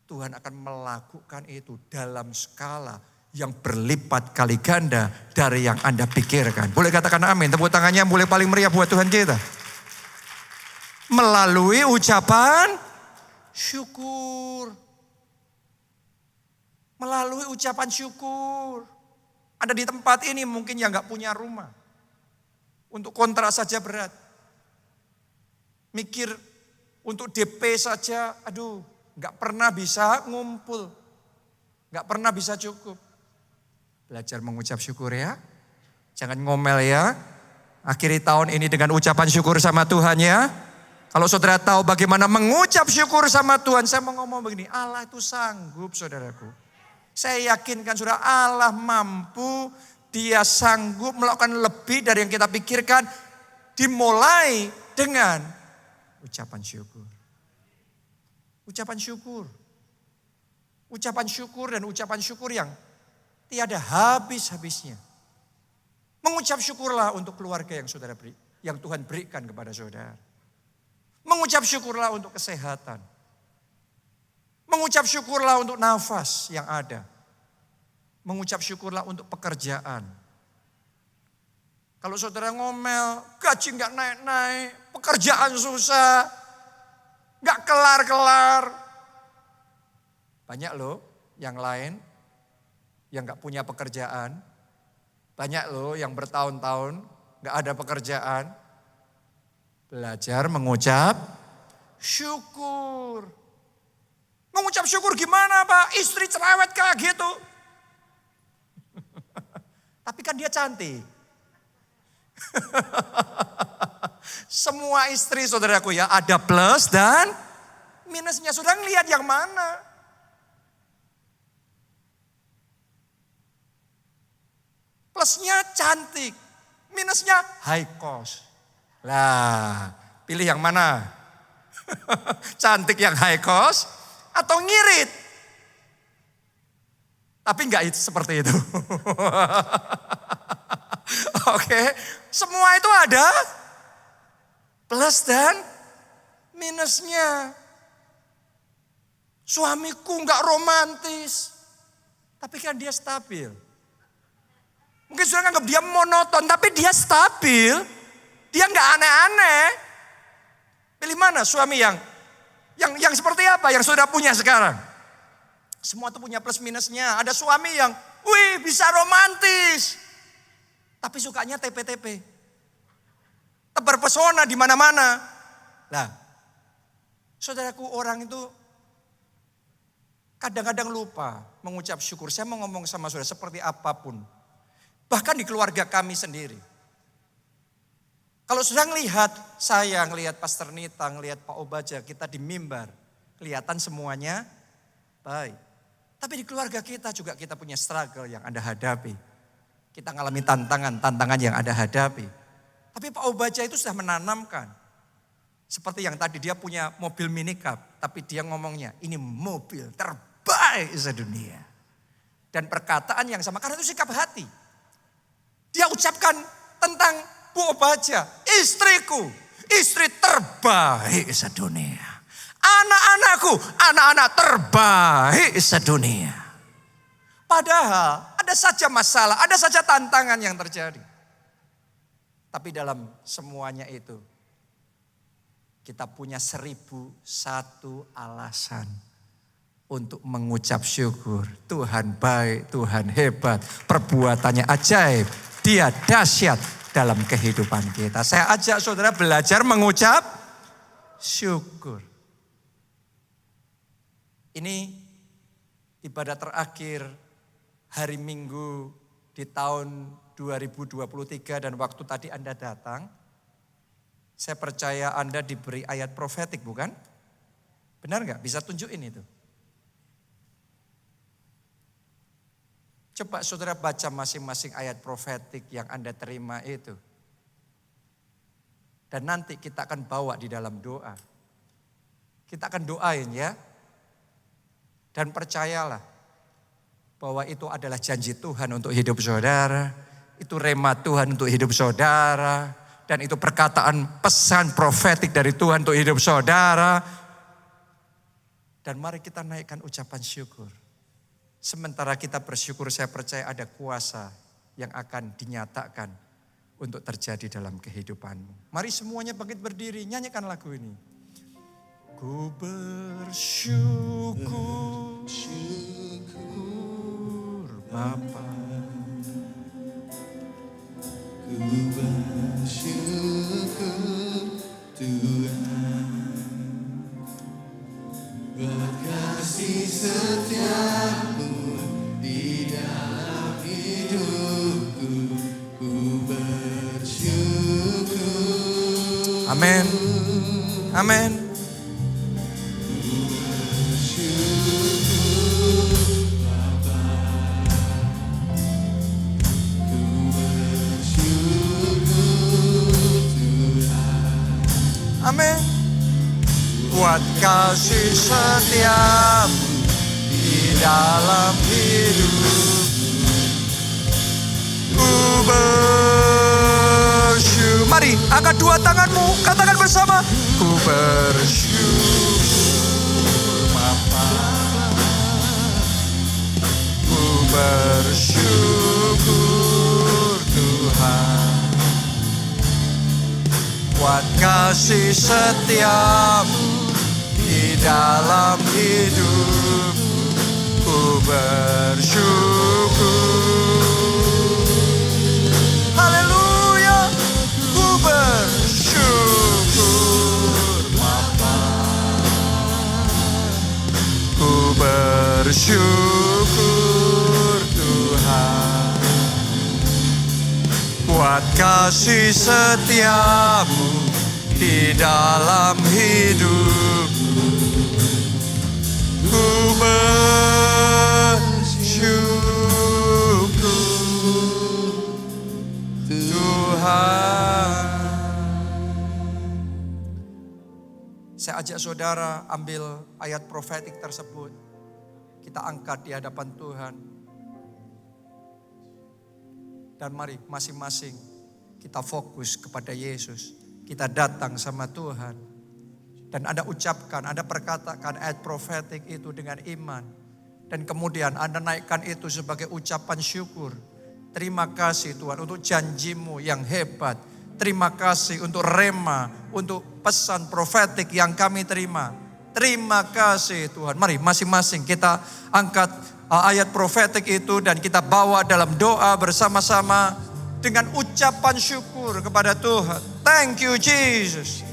Tuhan akan melakukan itu dalam skala yang berlipat kali ganda dari yang Anda pikirkan. Boleh katakan amin, tepuk tangannya boleh paling meriah buat Tuhan kita. Melalui ucapan syukur. Melalui ucapan syukur. Ada di tempat ini mungkin yang gak punya rumah. Untuk kontrak saja berat. Mikir untuk DP saja, aduh, gak pernah bisa ngumpul. Gak pernah bisa cukup. Belajar mengucap syukur ya. Jangan ngomel ya. Akhiri tahun ini dengan ucapan syukur sama Tuhan ya. Kalau saudara tahu bagaimana mengucap syukur sama Tuhan, saya mau ngomong begini, Allah itu sanggup saudaraku. Saya yakinkan saudara, Allah mampu, Dia sanggup melakukan lebih dari yang kita pikirkan. Dimulai dengan ucapan syukur. Ucapan syukur. Ucapan syukur dan ucapan syukur yang tiada habis-habisnya. Mengucap syukurlah untuk keluarga yang saudara beri, yang Tuhan berikan kepada saudara. Mengucap syukurlah untuk kesehatan. Mengucap syukurlah untuk nafas yang ada. Mengucap syukurlah untuk pekerjaan. Kalau saudara ngomel, gaji gak naik-naik, pekerjaan susah, gak kelar-kelar. Banyak loh yang lain yang gak punya pekerjaan. Banyak loh yang bertahun-tahun gak ada pekerjaan. Belajar mengucap syukur. Mengucap syukur gimana Pak? Istri cerewet kayak gitu. Tapi kan dia cantik. Semua istri saudaraku ya ada plus dan minusnya. Saudara ngelihat yang mana? Plusnya cantik, minusnya high cost. Lah, pilih yang mana? Cantik yang high cost atau ngirit? Tapi enggak itu seperti itu. Oke, semua itu ada plus dan minusnya. Suamiku enggak romantis, tapi kan dia stabil. Mungkin sudah anggap dia monoton, tapi dia stabil. Dia enggak aneh-aneh. Pilih mana suami yang seperti apa yang saudara punya sekarang? Semua itu punya plus minusnya. Ada suami yang, wih bisa romantis. Tapi sukanya TP-TP. Tebar pesona di mana-mana. Nah, saudaraku orang itu kadang-kadang lupa mengucap syukur. Saya mau ngomong sama saudara seperti apapun. Bahkan di keluarga kami sendiri. Kalau sudah ngelihat saya, ngelihat Pastor Nita, ngelihat Pak Obaja, kita di mimbar. Kelihatan semuanya baik. Tapi di keluarga kita juga kita punya struggle yang Anda hadapi. Kita ngalami tantangan yang Anda hadapi. Tapi Pak Obaja itu sudah menanamkan. Seperti yang tadi dia punya mobil mini cup. Tapi dia ngomongnya ini mobil terbaik sedunia. Dan perkataan yang sama karena itu sikap hati. Dia ucapkan tentang Bu Obaja, istriku, istri terbaik sedunia. Anak-anakku, anak-anak terbaik sedunia. Padahal ada saja masalah, ada saja tantangan yang terjadi. Tapi dalam semuanya itu, kita punya 1001 alasan untuk mengucap syukur. Tuhan baik, Tuhan hebat, perbuatannya ajaib, Dia dahsyat dalam kehidupan kita. Saya ajak saudara belajar mengucap syukur. Ini ibadah terakhir hari Minggu di tahun 2023 dan waktu tadi Anda datang, saya percaya Anda diberi ayat profetik, bukan? Benar nggak? Bisa tunjukin itu. Coba saudara baca masing-masing ayat profetik yang Anda terima itu. Dan nanti kita akan bawa di dalam doa. Kita akan doain ya. Dan percayalah bahwa itu adalah janji Tuhan untuk hidup saudara. Itu rema Tuhan untuk hidup saudara. Dan itu perkataan pesan profetik dari Tuhan untuk hidup saudara. Dan mari kita naikkan ucapan syukur. Sementara kita bersyukur, saya percaya ada kuasa yang akan dinyatakan untuk terjadi dalam kehidupanmu. Mari semuanya bangkit berdiri, nyanyikan lagu ini. Ku bersyukur, Bapa. Ku bersyukur Tuhan, berkasih setiamu di dalam hidupku. Ku bersyukur. Amin. Amin. Ku bersyukur Bapa. Ku bersyukur Tuhan. Amin. Buat kasih setiamu di dalam hidupku. Ku bersyukur. Mari angkat dua tanganmu, katakan bersama. Ku bersyukur Bapa. Ku bersyukur Tuhan. Buat kasih setiamu di dalam hidupku. Ku bersyukur. Haleluya. Ku bersyukur Bapa. Ku bersyukur Tuhan. Buat kasih setiamu di dalam hidupku. Ku bersyukur Tuhan. Saya ajak saudara ambil ayat profetik tersebut. Kita angkat di hadapan Tuhan. Dan mari masing-masing kita fokus kepada Yesus. Kita datang sama Tuhan. Dan Anda ucapkan, Anda perkatakan ayat profetik itu dengan iman. Dan kemudian Anda naikkan itu sebagai ucapan syukur. Terima kasih Tuhan untuk janjimu yang hebat. Terima kasih untuk rema, untuk pesan profetik yang kami terima. Terima kasih Tuhan. Mari masing-masing kita angkat ayat profetik itu dan kita bawa dalam doa bersama-sama dengan ucapan syukur kepada Tuhan. Thank you Jesus.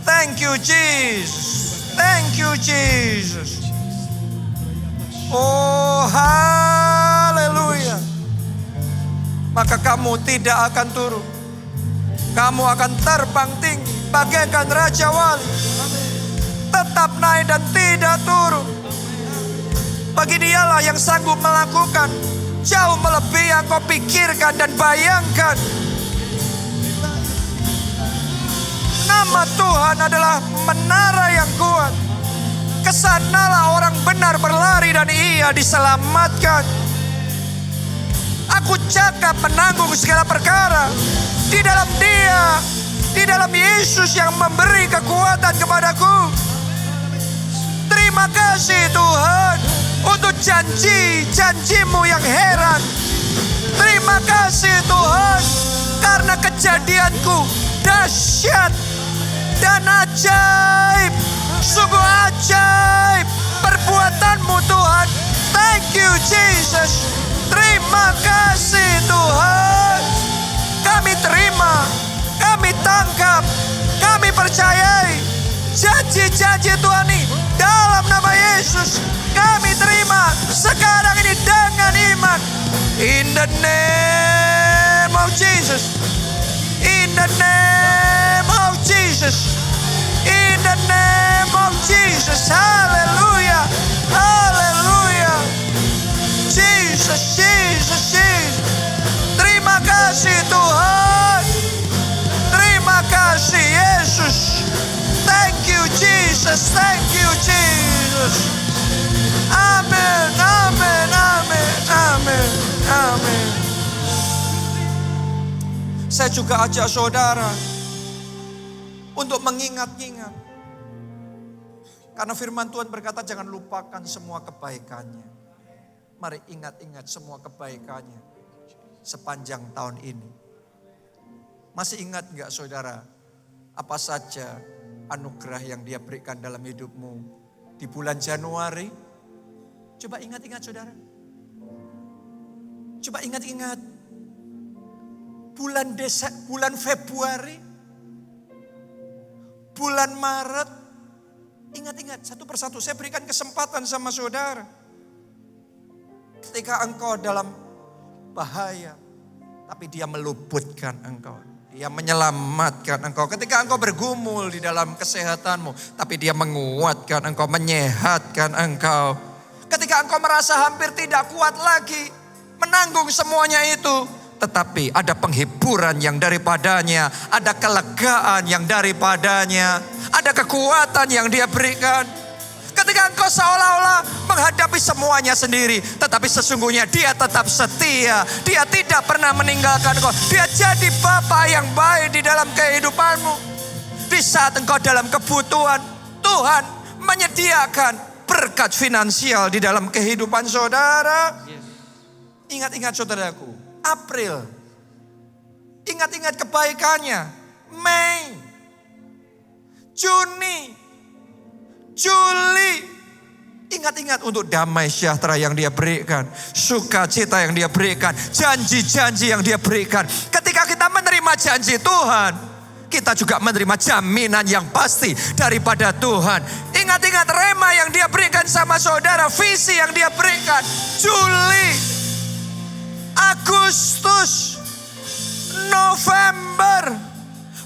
Thank you Jesus. Thank you Jesus. Oh haleluya. Maka kamu tidak akan turun. Kamu akan terbang tinggi bagaikan Raja Wali. Tetap naik dan tidak turun. Bagi Dialah yang sanggup melakukan jauh melebihi yang kau pikirkan dan bayangkan. Nama Tuhan adalah menara yang kuat. Kesanalah orang benar berlari dan ia diselamatkan. Aku cakap menanggung segala perkara di dalam Dia, di dalam Yesus yang memberi kekuatan kepadaku. Terima kasih Tuhan untuk janji-janjimu yang heran. Terima kasih Tuhan karena kejadianku dahsyat. dan ajaib. Sungguh ajaib perbuatan-Mu Tuhan. Thank you Jesus. Terima kasih Tuhan. Kami terima, kami tangkap, kami percayai janji-janji Tuhan ini dalam nama Yesus. Kami terima sekarang ini dengan iman. In the name of Jesus. In the name of Jesus. In the name of Jesus. Haleluya. Haleluya. Jesus, Jesus, Jesus. Terima kasih Tuhan. Terima kasih Yesus. Thank you Jesus. Thank you Jesus. Amin, amin, amin, amin, amin. Saya juga ajak saudara untuk mengingat-ingat. Karena firman Tuhan berkata jangan lupakan semua kebaikannya. Mari ingat-ingat semua kebaikannya sepanjang tahun ini. Masih ingat enggak saudara, apa saja anugerah yang Dia berikan dalam hidupmu di bulan Januari? Coba ingat-ingat saudara. Coba ingat-ingat. Bulan Februari, bulan Maret. Ingat-ingat satu persatu. Saya berikan kesempatan sama saudara. Ketika engkau dalam bahaya, tapi Dia meluputkan engkau. Dia menyelamatkan engkau. Ketika engkau bergumul di dalam kesehatanmu, tapi Dia menguatkan engkau, menyehatkan engkau. Ketika engkau merasa hampir tidak kuat lagi menanggung semuanya itu, tetapi ada penghiburan yang daripadanya, ada kelegaan yang daripadanya, ada kekuatan yang Dia berikan. Ketika engkau seolah-olah menghadapi semuanya sendiri, tetapi sesungguhnya Dia tetap setia. Dia tidak pernah meninggalkan engkau. Dia jadi Bapa yang baik di dalam kehidupanmu. Di saat engkau dalam kebutuhan, Tuhan menyediakan berkat finansial di dalam kehidupan saudara. Ingat-ingat saudaraku, April. Ingat-ingat kebaikannya. Mei. Juni. Juli, ingat-ingat untuk damai sejahtera yang Dia berikan, sukacita yang Dia berikan, janji-janji yang Dia berikan. Ketika kita menerima janji Tuhan, kita juga menerima jaminan yang pasti daripada Tuhan. Ingat-ingat rema yang Dia berikan sama saudara, visi yang Dia berikan. Juli, Agustus, November,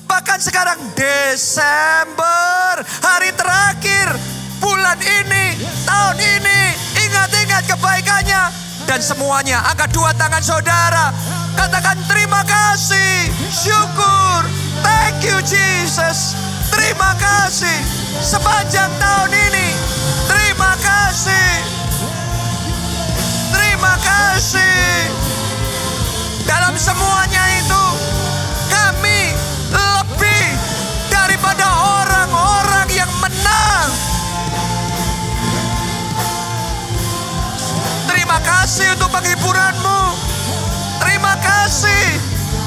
bahkan sekarang Desember, hari terakhir bulan ini, tahun ini. Ingat-ingat kebaikannya. Dan semuanya angkat dua tangan saudara. Katakan terima kasih, syukur. Thank you Jesus. Terima kasih sepanjang tahun ini. Terima kasih. Terima kasih. Dalam semuanya itu kami lebih daripada orang-orang yang menang. Terima kasih untuk penghiburan-Mu. Terima kasih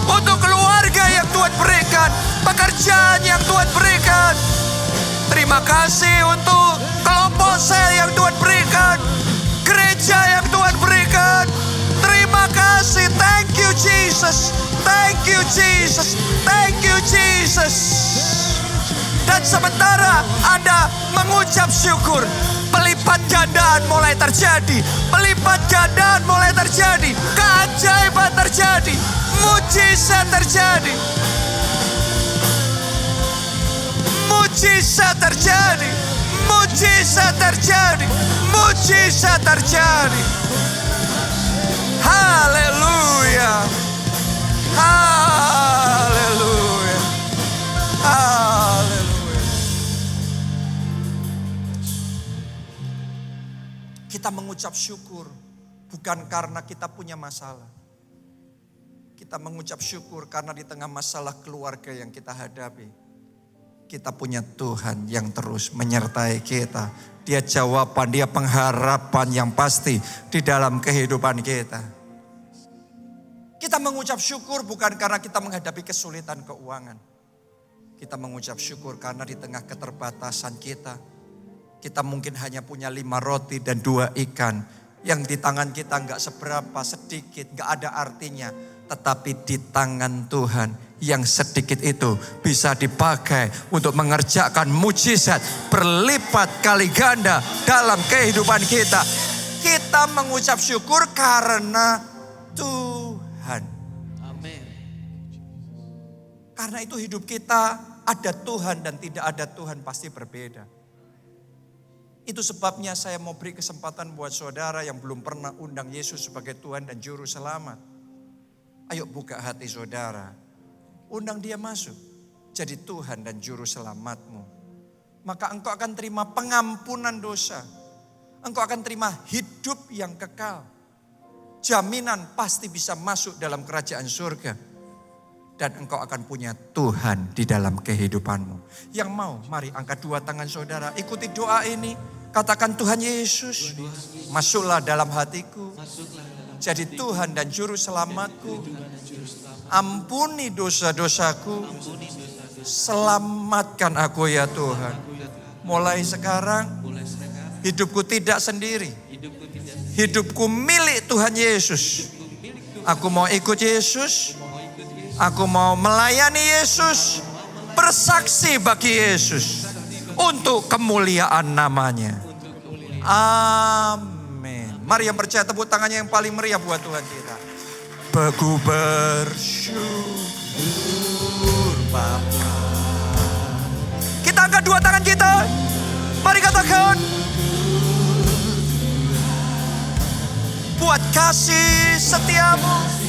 untuk keluarga yang Tuhan berikan, pekerjaan yang Tuhan berikan. Terima kasih untuk kelompok sel yang Tuhan berikan, gereja yang Tuhan berikan. Terima kasih. Thank you Jesus. Thank you Jesus. Thank you Jesus. Dan sementara Anda mengucap syukur, pelipat gandaan mulai terjadi. Pelipat gandaan mulai terjadi. Keajaiban terjadi. Mujizat terjadi. Mujizat terjadi. Mujizat terjadi. Mujizat terjadi. Haleluya. Haleluya. Haleluya. Kita mengucap syukur bukan karena kita punya masalah. Kita mengucap syukur karena di tengah masalah keluarga yang kita hadapi, kita punya Tuhan yang terus menyertai kita. Dia jawaban, Dia pengharapan yang pasti di dalam kehidupan kita. Kita mengucap syukur bukan karena kita menghadapi kesulitan keuangan. Kita mengucap syukur karena di tengah keterbatasan kita mungkin hanya punya 5 roti dan 2 ikan. Yang di tangan kita enggak seberapa, sedikit, enggak ada artinya. Tetapi di tangan Tuhan yang sedikit itu bisa dipakai untuk mengerjakan mujizat berlipat kali ganda dalam kehidupan kita. Kita mengucap syukur karena Tuhan. Amin. Karena itu hidup kita ada Tuhan dan tidak ada Tuhan pasti berbeda. Itu sebabnya saya mau beri kesempatan buat saudara yang belum pernah undang Yesus sebagai Tuhan dan Juru Selamat. Ayo buka hati saudara. Undang dia masuk. Jadi Tuhan dan Juru Selamatmu. Maka engkau akan terima pengampunan dosa. Engkau akan terima hidup yang kekal. Jaminan pasti bisa masuk dalam kerajaan surga. Dan engkau akan punya Tuhan di dalam kehidupanmu. Yang mau, mari angkat 2 tangan saudara. Ikuti doa ini. Katakan, Tuhan Yesus, masuklah dalam hatiku. Jadi Tuhan dan Juru Selamatku. Ampuni dosa-dosaku. Selamatkan aku ya Tuhan. Mulai sekarang, hidupku tidak sendiri. Hidupku milik Tuhan Yesus. Aku mau ikut Yesus. Aku mau melayani Yesus, bersaksi bagi Yesus untuk kemuliaan namanya. Amin. Mari yang percaya tepuk tangannya yang paling meriah buat Tuhan kita. Aku bersyukur Bapa. Kita angkat 2 tangan kita. Mari katakan. Buat kasih setiamu.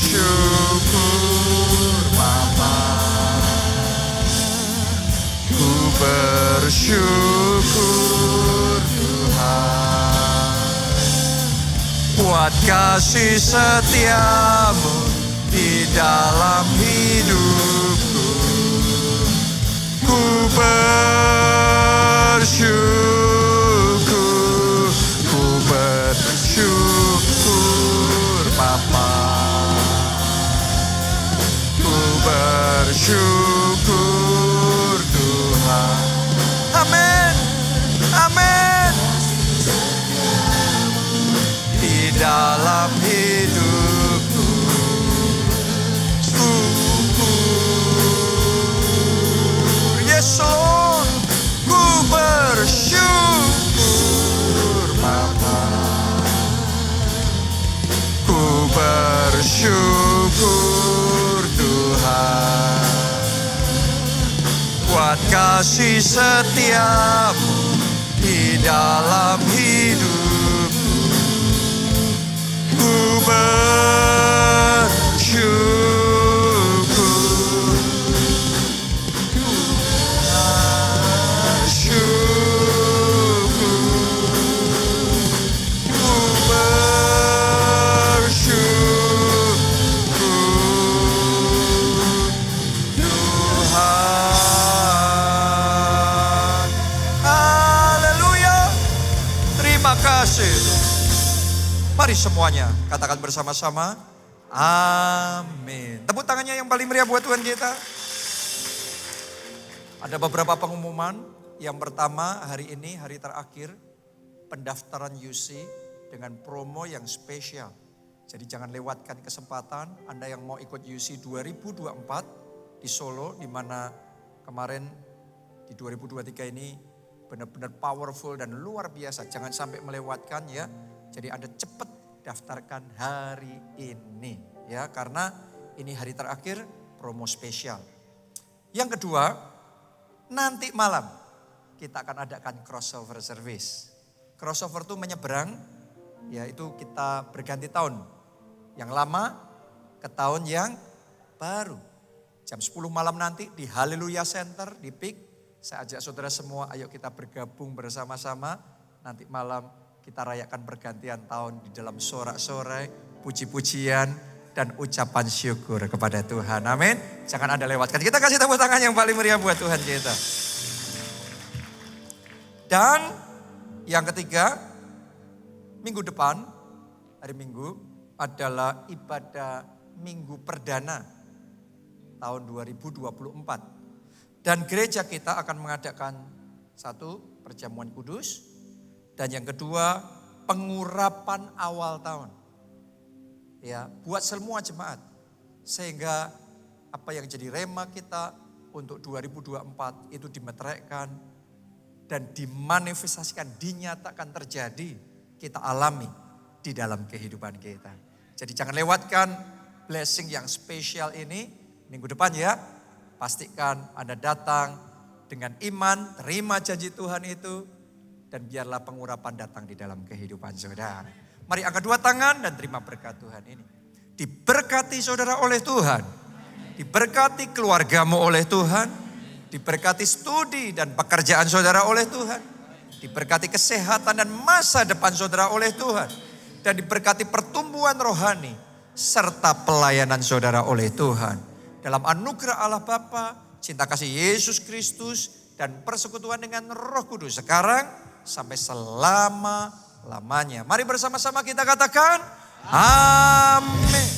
Bersyukur Bapa, ku bersyukur Tuhan, buat kasih setiamu di dalam hidupku. Ku bersyukur, ku bersyukur Bapa. Bersyukur Tuhan. Amin. Amin. Di dalam hidupku. Yes Lord. Ku bersyukur Bapa. Ku bersyukur Tuhan, buat kasih setiamu di dalam hidupku. Ku bersyukur, ku bersyukur, ku bersyukur Tuhan. Haleluya. Terima kasih. Mari semuanya katakan bersama-sama. Amin. Tepuk tangannya yang paling meriah buat Tuhan kita. Ada beberapa pengumuman. Yang pertama, hari ini hari terakhir pendaftaran UC dengan promo yang spesial. Jadi jangan lewatkan kesempatan. Anda yang mau ikut UC 2024 di Solo, di mana kemarin di 2023 ini benar-benar powerful dan luar biasa. Jangan sampai melewatkan ya. Jadi Anda cepat daftarkan hari ini ya, karena ini hari terakhir promo spesial. Yang kedua, nanti malam kita akan adakan crossover service. Crossover itu menyeberang, yaitu kita berganti tahun. Yang lama ke tahun yang baru. Jam 10 malam nanti di Haleluya Center di PIK. Saya ajak saudara semua, ayo kita bergabung bersama-sama. Nanti malam kita rayakan pergantian tahun di dalam sorak-sorai, puji-pujian, dan ucapan syukur kepada Tuhan. Amin. Jangan Anda lewatkan. Kita kasih tepuk tangan yang paling meriah buat Tuhan kita. Dan yang ketiga, minggu depan, hari Minggu adalah ibadah Minggu Perdana tahun 2024. Dan gereja kita akan mengadakan satu, perjamuan kudus. Dan yang kedua, pengurapan awal tahun. Ya, buat semua jemaat. Sehingga apa yang jadi rema kita untuk 2024 itu dimeteraikan dan dimanifestasikan, dinyatakan terjadi, kita alami di dalam kehidupan kita. Jadi jangan lewatkan blessing yang spesial ini minggu depan ya. Pastikan Anda datang dengan iman, terima janji Tuhan itu, dan biarlah pengurapan datang di dalam kehidupan saudara. Mari angkat dua tangan dan terima berkat Tuhan ini. Diberkati saudara oleh Tuhan, diberkati keluargamu oleh Tuhan, diberkati studi dan pekerjaan saudara oleh Tuhan, diberkati kesehatan dan masa depan saudara oleh Tuhan, dan diberkati pertumbuhan rohani serta pelayanan saudara oleh Tuhan. Dalam anugerah Allah Bapa, cinta kasih Yesus Kristus, dan persekutuan dengan Roh Kudus sekarang sampai selama-lamanya. Mari bersama-sama kita katakan amin.